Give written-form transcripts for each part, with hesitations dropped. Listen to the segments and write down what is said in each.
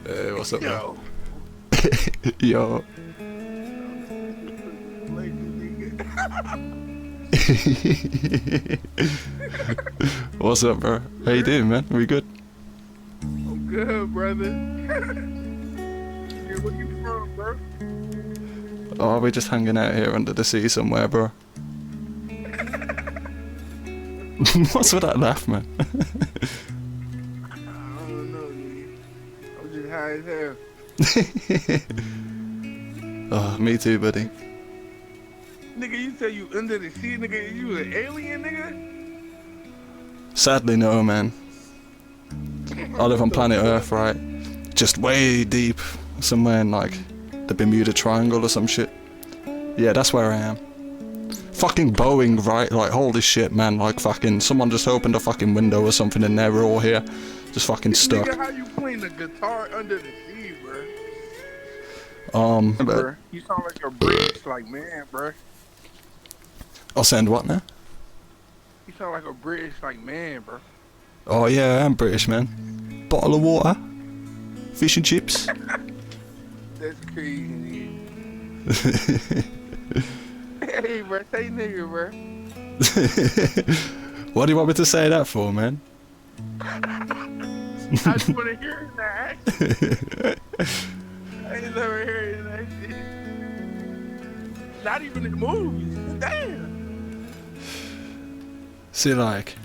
Hey, what's up, man? Yo. Yo. What's up, bro? How you doing, man? We good? I'm good, brother. Yeah, where you from, bro? Oh, we're just hanging out here under the sea somewhere, bro. What's with that laugh, man? I don't know, nigga. I'm just high as hell. Oh, me too, buddy. Nigga, you say you under the sea, nigga? You an alien, nigga? Sadly, no, man. I live on planet What the Earth, right? Just way deep, somewhere in, like, the Bermuda Triangle or some shit. Yeah, that's where I am. Fucking Boeing, right? Like, holy shit, man. Like, fucking, someone just opened a fucking window or something and now we're all here. Just fucking stuck. Nigga, how you playing the guitar under the sea, bro? But Bruh, you sound like a British, like, man, bro. I'll send what now? You sound like a British, like, man, bro. Oh, yeah, I'm British, man. Bottle of water. Fish and chips. That's crazy, nigga. Hey, bro, say nigga, bro. What do you want me to say that for, man? I just want to hear that. I ain't never heard that shit. Not even in movies. Damn. See, like,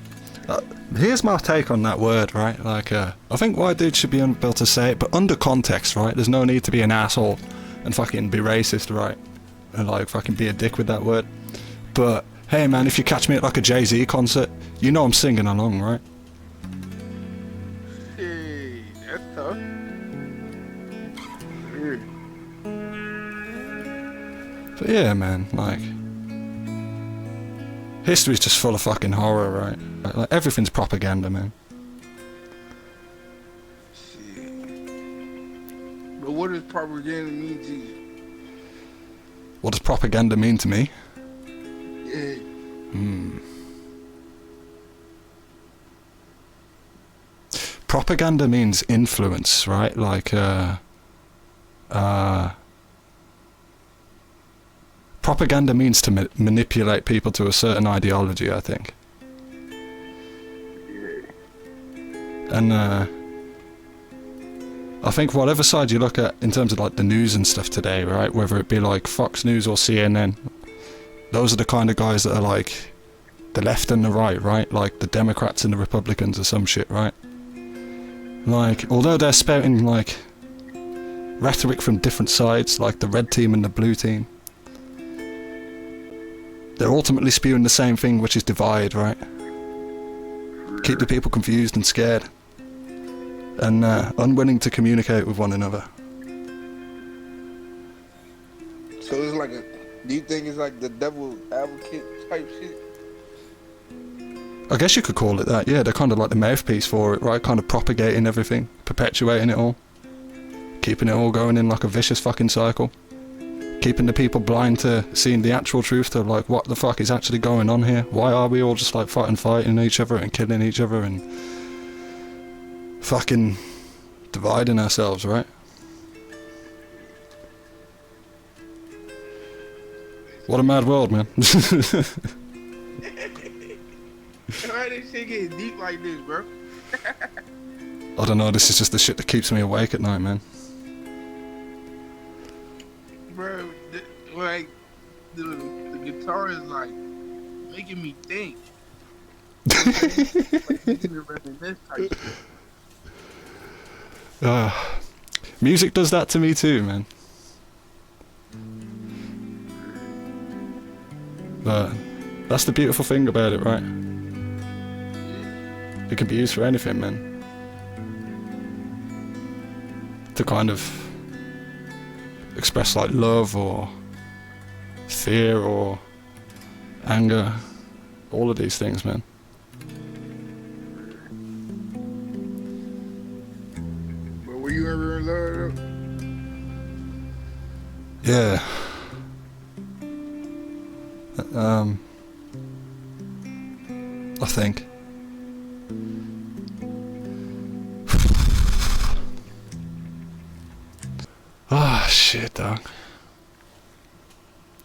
here's my take on that word, right? Like, I think white dudes should be able to say it, but under context, right? There's no need to be an asshole and fucking be racist, right? And, like, fucking be a dick with that word. But, hey, man, if you catch me at, like, a Jay-Z concert, you know I'm singing along, right? Shit, that's tough. Weird. But, yeah, man, like, history's just full of fucking horror, right? Like, everything's propaganda, man. Shit. But what does propaganda mean to you? What does propaganda mean to me? Yeah. Propaganda means influence, right? Like, propaganda means to manipulate people to a certain ideology, I think. Yeah. And, I think whatever side you look at in terms of, like, the news and stuff today, right? Whether it be, like, Fox News or CNN, those are the kind of guys that are, like, the left and the right? Like, the Democrats and the Republicans or some shit, right? Like, although they're spouting, like, rhetoric from different sides, like the red team and the blue team, they're ultimately spewing the same thing, which is divide, right? Keep the people confused and scared. And unwilling to communicate with one another. So it's like a. Do you think it's like the devil advocate type shit? I guess you could call it that, yeah. They're kind of like the mouthpiece for it, right? Kind of propagating everything, perpetuating it all. Keeping it all going in like a vicious fucking cycle. Keeping the people blind to seeing the actual truth to, like, what the fuck is actually going on here? Why are we all just, like, fighting each other and killing each other and fucking dividing ourselves, right? What a mad world, man. Why this shit get deep like this, bro? I don't know, this is just the shit that keeps me awake at night, man. Bro, like, the guitar is, like, making me think. Like, making me reminisce type shit. Music does that to me too, man. But that's the beautiful thing about it, right? It can be used for anything, man. To kind of express, like, love or fear or anger. All of these things, man. But were you ever in love, though? Yeah. I think. shit, dog.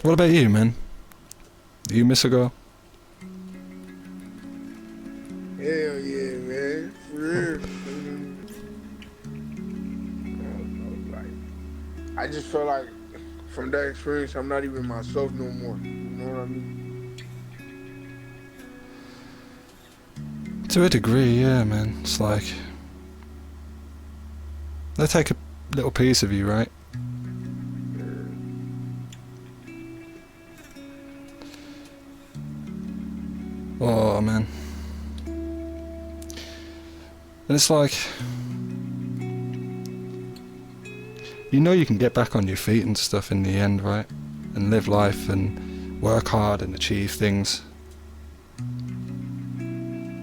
What about you, man? Do you miss a girl? Hell yeah, man. For real. I just felt like from that experience, I'm not even myself no more. You know what I mean? To a degree, yeah, man. It's like they take a little piece of you, right? Oh, man. And it's like, you know you can get back on your feet and stuff in the end, right? And live life and work hard and achieve things.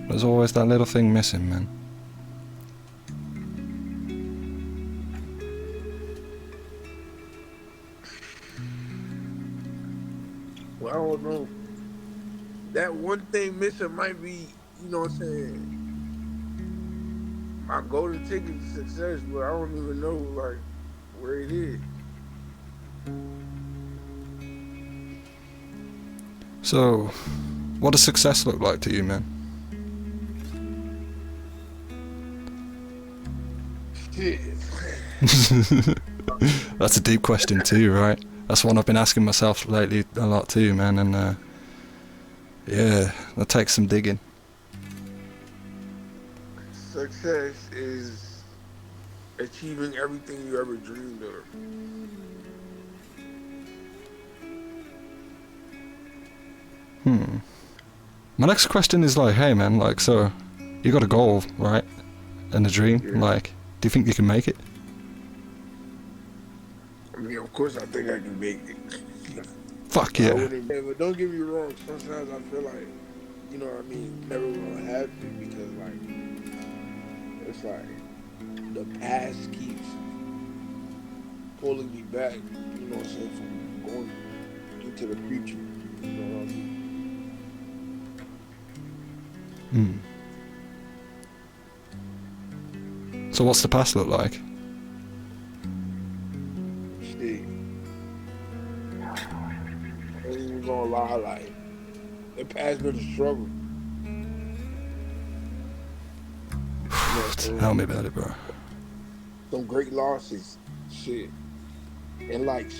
There's always that little thing missing, man. Well, I don't know. That one thing missing might be, you know what I'm saying, my golden ticket to success, but I don't even know, like, where it is. So, what does success look like to you, man? Shit. That's a deep question too, right? That's one I've been asking myself lately a lot too, man, and yeah, that takes some digging. Success is achieving everything you ever dreamed of. My next question is like, hey man, like, so you got a goal, right? And a dream, Yeah. like, do you think you can make it? I mean, of course, I think I can make it. Fuck I yeah. wouldn't, but don't get me wrong. Sometimes I feel like, you know what I mean, never gonna happen because, like, it's like the past keeps pulling me back. You know what I'm saying, from going into the future. You know what I mean? So what's the past look like? Shit. I ain't even gonna lie, like, the past been a struggle. You know what I'm saying? Tell me about it, bro. Some great losses, shit, and like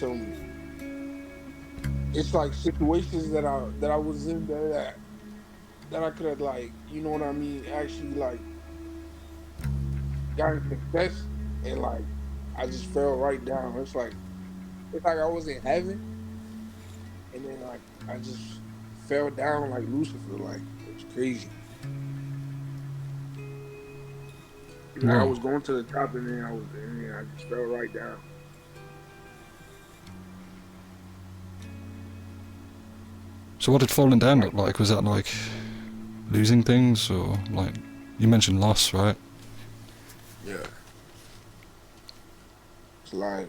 it's like situations that I was in that I could have, like, you know what I mean, actually, like, gotten success, and like I just fell right down. It's like I was in heaven, and then like I just fell down like Lucifer. Like, it was crazy. Like, I was going to the top, and then I just fell right down. So what did falling down look like? Was that like losing things, or like, you mentioned loss, right? Yeah. It's like,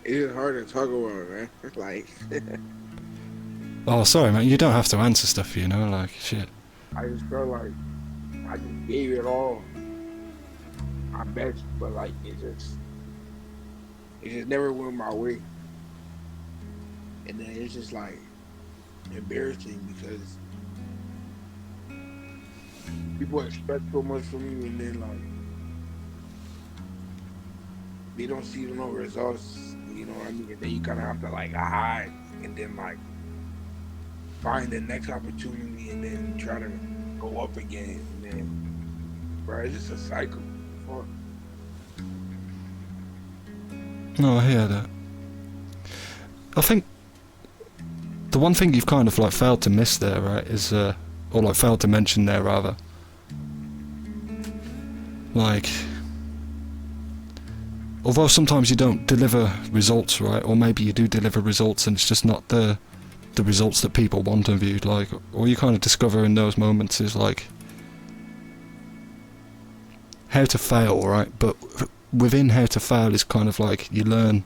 it's hard to talk about, man. Like, Oh, sorry, man. You don't have to answer stuff, you know, like, shit. I just felt like I just gave it all. I bet you, but like it just never went my way. And then it's just like embarrassing because people expect so much from you, and then like they don't see no results. You know what I mean? And then you kind of have to like hide, and then like find the next opportunity, and then try to go up again, and then, bro, it's just a cycle. Fuck. No, I hear that. I think the one thing you've kind of like failed to miss there, right, is or like failed to mention there rather, like, although sometimes you don't deliver results, right, or maybe you do deliver results and it's just not the results that people want of you, like, all you kind of discover in those moments is like how to fail, right? But within how to fail is kind of like you learn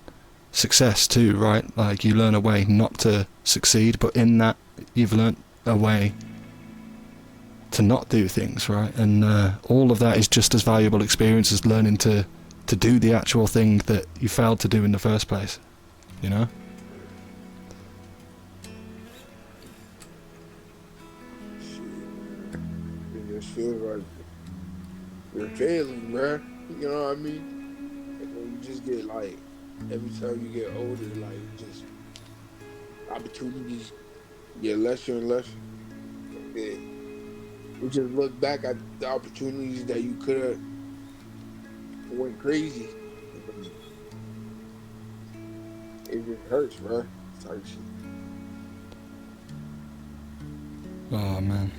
success too, right? Like, you learn a way not to succeed, but in that you've learnt a way to not do things, right? And all of that is just as valuable experience as learning to do the actual thing that you failed to do in the first place, you know? Shit. It just feels like you're failing, bruh. You know what I mean? And when you just get like, every time you get older, like just opportunities get lesser and lesser. And then you just look back at the opportunities that you could have went crazy. It just hurts, bruh. Type shit. Oh man.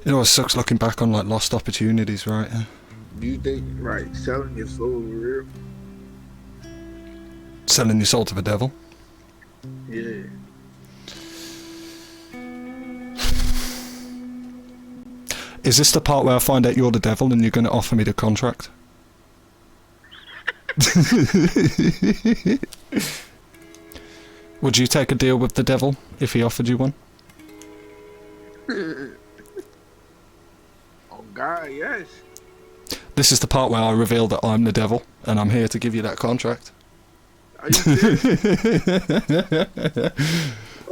It always sucks looking back on like lost opportunities, right? Do you think, right, selling your soul is real? Selling your soul to the devil. Yeah. Is this the part where I find out you're the devil and you're going to offer me the contract? Would you take a deal with the devil if he offered you one? Oh God, yes. This is the part where I reveal that I'm the devil and I'm here to give you that contract. Are you serious?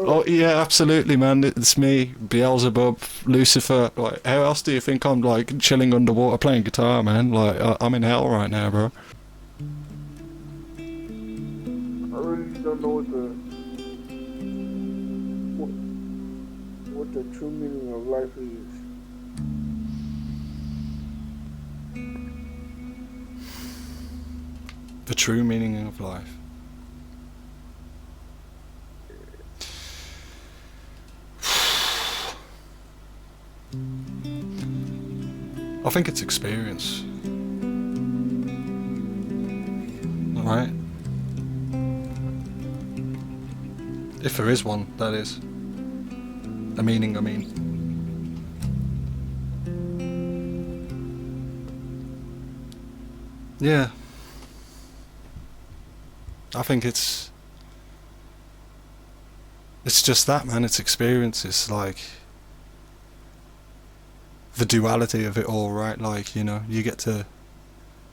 Oh yeah, absolutely, man. It's me, Beelzebub, Lucifer. Like, how else do you think I'm like chilling underwater playing guitar, man? Like, I'm in hell right now, bro. I really don't know what the true meaning of life is. The true meaning of life. I think it's experience. Alright? If there is one, that is. A meaning, I mean. Yeah. I think it's just that, man. It's experience. It's like the duality of it all, right? Like, you know, you get to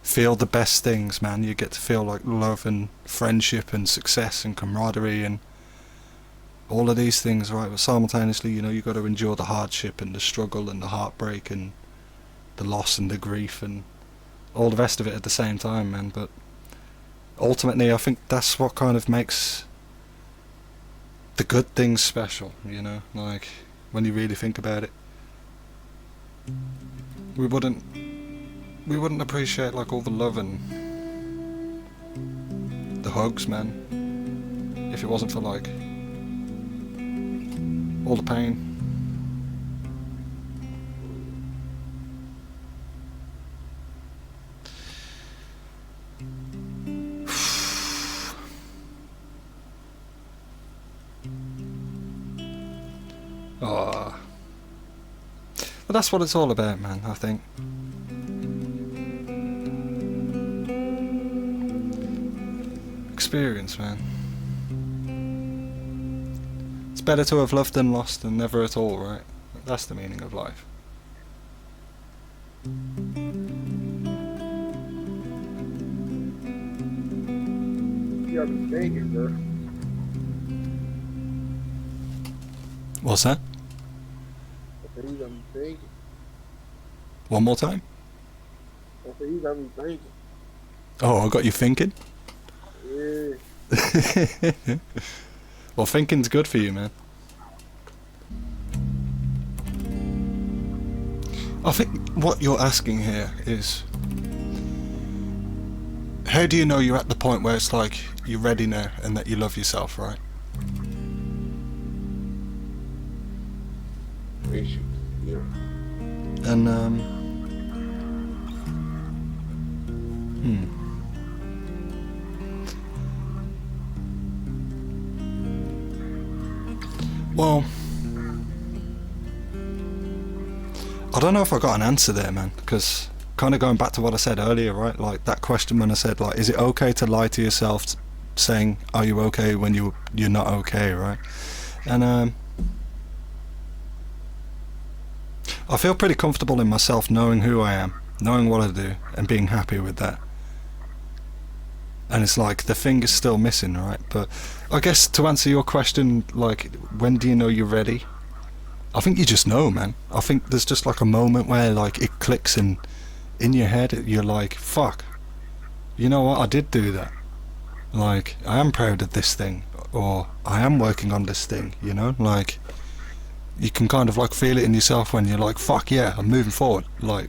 feel the best things, man. You get to feel like love and friendship and success and camaraderie and all of these things, right? But simultaneously, you know, you got to endure the hardship and the struggle and the heartbreak and the loss and the grief and all the rest of it at the same time, man. But ultimately, I think that's what kind of makes the good things special, you know? Like, when you really think about it. We wouldn't appreciate like all the love and the hugs, man, if it wasn't for like all the pain. Oh. But that's what it's all about, man, I think. Experience, man. It's better to have loved than lost than never at all, right? That's the meaning of life. You gotta be thinking, bro. What's that? I said, you got me thinking. One more time? I said, you got me thinking. Oh, I got you thinking? Yeah. Well, thinking's good for you, man. I think what you're asking here is, how do you know you're at the point where it's like you're ready now and that you love yourself, right? Yeah. And well, I don't know if I got an answer there, man, because kind of going back to what I said earlier, right? Like that question when I said, like, is it okay to lie to yourself saying, are you okay when you're not okay, right? And I feel pretty comfortable in myself knowing who I am, knowing what I do, and being happy with that. And it's like, the thing is still missing, right? But I guess to answer your question, like, when do you know you're ready? I think you just know, man. I think there's just like a moment where like it clicks in your head. You're like, fuck, you know what, I did do that. Like, I am proud of this thing, or I am working on this thing, you know? Like, you can kind of like feel it in yourself when you're like, fuck yeah, I'm moving forward. Like,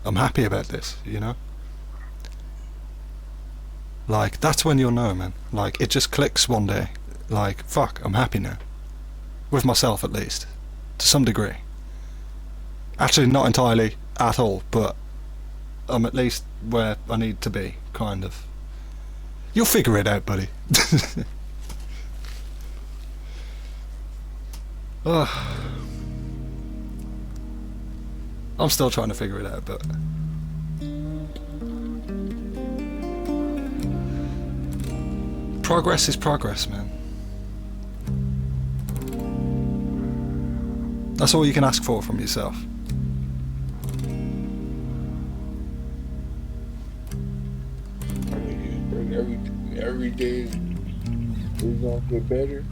I'm happy about this, you know? Like, that's when you'll know, man. Like, it just clicks one day. Like, fuck, I'm happy now. With myself, at least. To some degree. Actually, not entirely at all, but I'm at least where I need to be, kind of. You'll figure it out, buddy. I'm still trying to figure it out, but... progress is progress, man. That's all you can ask for from yourself. I mean, every day is gonna get better.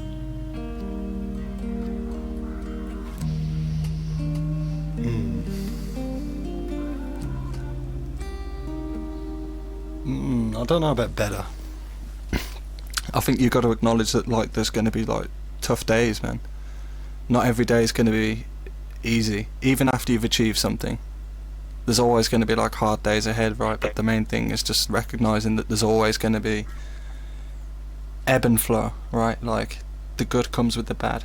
I don't know about better. I think you got to acknowledge that, like, there's going to be like tough days, man. Not every day is going to be easy. Even after you've achieved something, there's always going to be like hard days ahead, right? But the main thing is just recognizing that there's always going to be ebb and flow, right? Like, the good comes with the bad.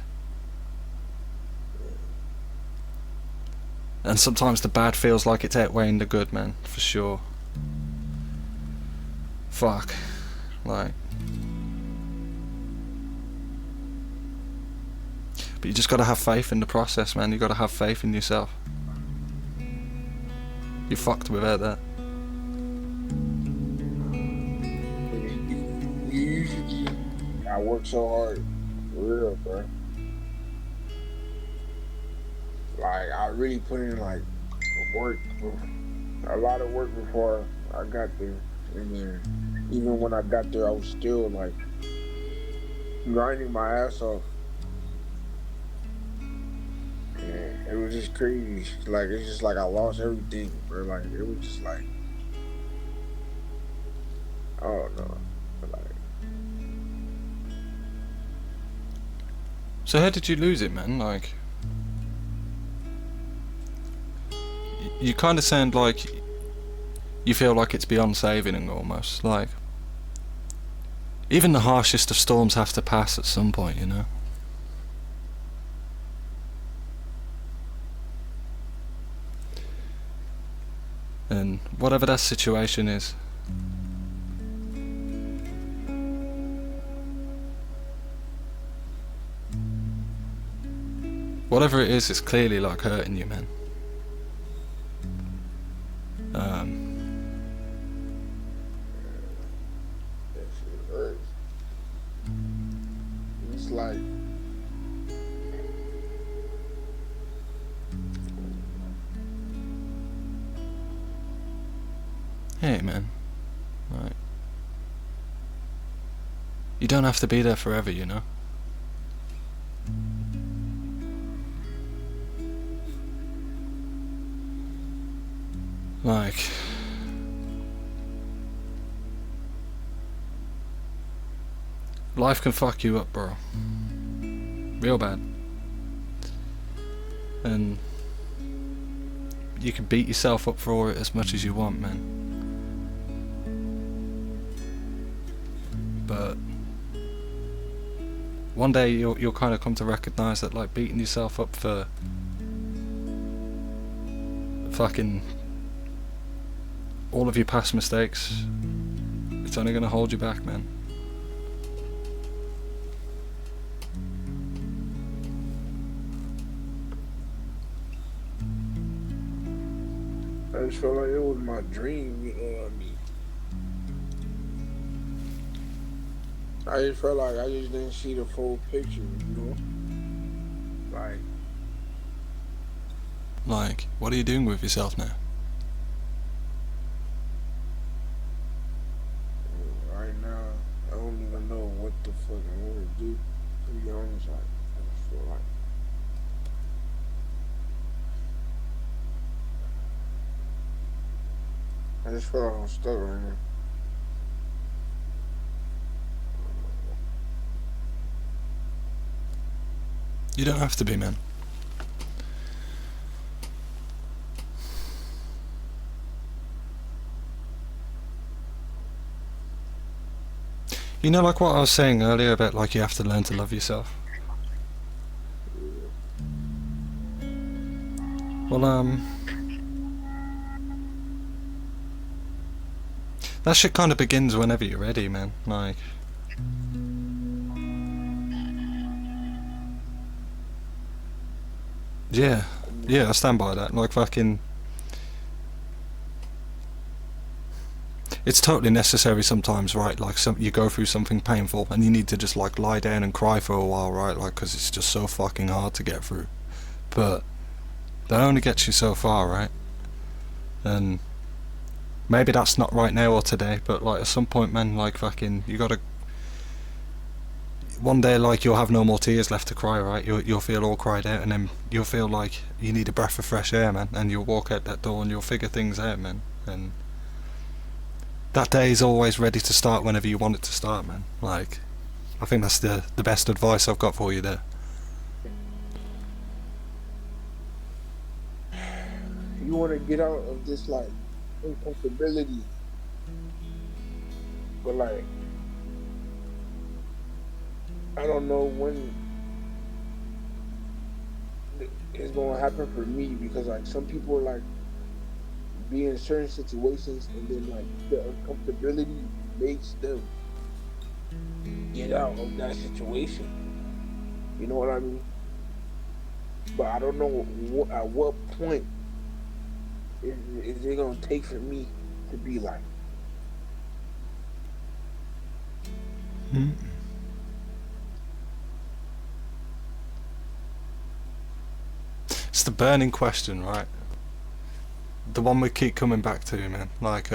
And sometimes the bad feels like it's outweighing the good, man, for sure. Fuck. Like... but you just gotta have faith in the process, man. You gotta have faith in yourself. You're fucked without that. I work so hard, for real, bro. Like, I really put in like work, a lot of work before I got there. And then even when I got there, I was still like grinding my ass off. And it was just crazy. Like, it's just like I lost everything, bro. Like, it was just like, I don't know. Like, so how did you lose it, man? Like, you kind of sound like you feel like it's beyond saving, almost. Like, even the harshest of storms have to pass at some point, you know? And whatever that situation is, whatever it is, it's clearly like hurting you, man. that shit hurts. It's like, hey, man. Like, you don't have to be there forever, you know? Like, life can fuck you up, bro. Real bad. And you can beat yourself up for it as much as you want, man. But one day you'll kind of come to recognize that, like, beating yourself up for fucking all of your past mistakes, it's only gonna hold you back, man. I just felt like it was my dream, you know what I mean? I just felt like I just didn't see the full picture, you know? Like, Like, what are you doing with yourself now? Right now, I don't even know what the fuck I want to do. To be honest, like, I just feel like I'm stuck right now. You don't have to be, man. You know, like what I was saying earlier about, like, you have to learn to love yourself. Well, that shit kind of begins whenever you're ready, man. Like, yeah, yeah, I stand by that. Like, fucking, it's totally necessary sometimes, right? Like, you go through something painful and you need to just like lie down and cry for a while, right? Like, because it's just so fucking hard to get through. But that only gets you so far, right? And maybe that's not right now or today, but like at some point, man, like fucking, you gotta. One day, like, you'll have no more tears left to cry, right? You'll feel all cried out, and then you'll feel like you need a breath of fresh air, man. And you'll walk out that door and you'll figure things out, man. And that day is always ready to start whenever you want it to start, man. Like, I think that's the best advice I've got for you there. You want to get out of this like uncomfortability, but like I don't know when it's gonna happen for me because like some people like be in certain situations and then like the uncomfortability makes them get out of that situation. You know what I mean? But I don't know at what point is it gonna take for me to be like. Hmm. It's the burning question, right? The one we keep coming back to, man. Like,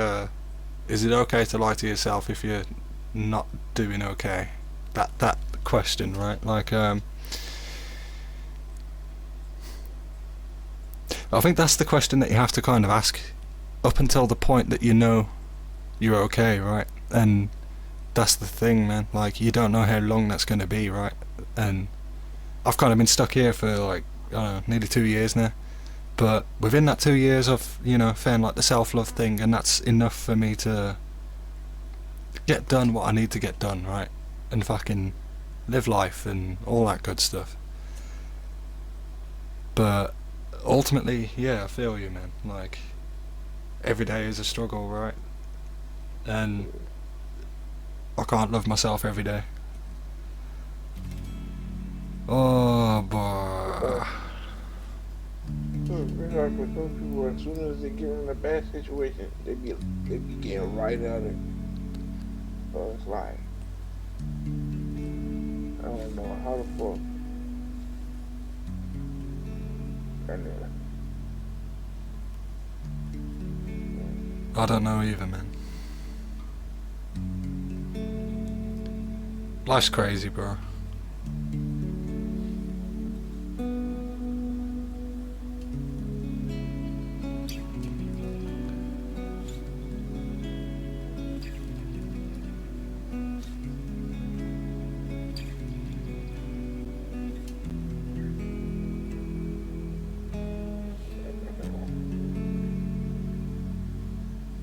is it okay to lie to yourself if you're not doing okay? That question, right? Like, I think that's the question that you have to kind of ask up until the point that you know you're okay, right? And that's the thing, man. Like, you don't know how long that's going to be, right? And I've kind of been stuck here for like, I don't know, nearly 2 years now. But within that 2 years, I've, found like the self-love thing, and that's enough for me to get done what I need to get done, right? And fucking live life and all that good stuff. But ultimately, yeah, I feel you, man. Like, every day is a struggle, right? And I can't love myself every day. Oh boy. It's like for some people, as soon as they get in a bad situation, they be getting right at it. So it's like I don't know how the fuck. And I don't know either, man. Life's crazy, bro.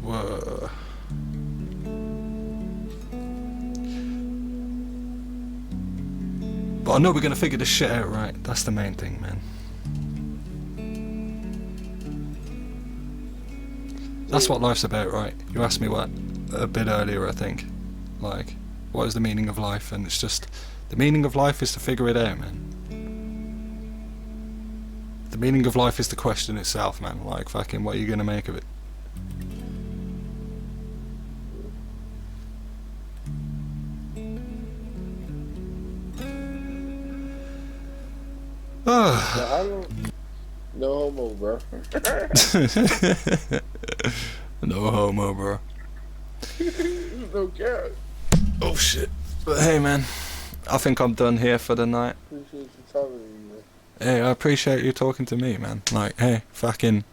Whoa. But I know we're gonna figure this shit out, right? That's the main thing, man. That's what life's about, right? You asked me what a bit earlier, I think. Like, what is the meaning of life? And it's just, the meaning of life is to figure it out, man. The meaning of life is the question itself, man. Like, fucking, what are you gonna make of it? but I don't. No homo, bro. No homo, bro. No cap. Oh shit. But hey, man, I think I'm done here for the night. Appreciate you talking to me, man. Hey, I appreciate you talking to me, man. Like, hey, fucking,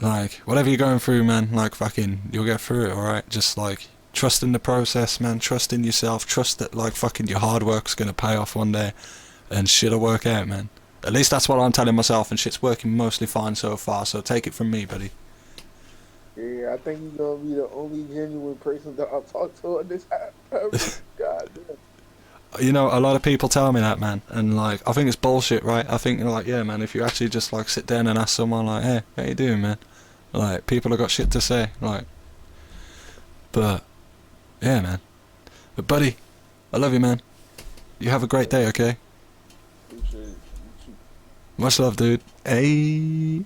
like, whatever you're going through, man, like, fucking, you'll get through it, alright? Just, like, trust in the process, man. Trust in yourself. Trust that, like, fucking your hard work's gonna pay off one day. And shit'll work out, man. At least that's what I'm telling myself, and shit's working mostly fine so far, so take it from me, buddy. Yeah, I think you're gonna be the only genuine person that I'll talk to on this app. God damn. You know, a lot of people tell me that, man, and, like, I think it's bullshit, right? I think, like, yeah, man, if you actually just, like, sit down and ask someone, like, hey, how you doing, man? Like, people have got shit to say, like, but, yeah, man. But, buddy, I love you, man. You have a great day, okay? Appreciate it. Much love, dude. Hey.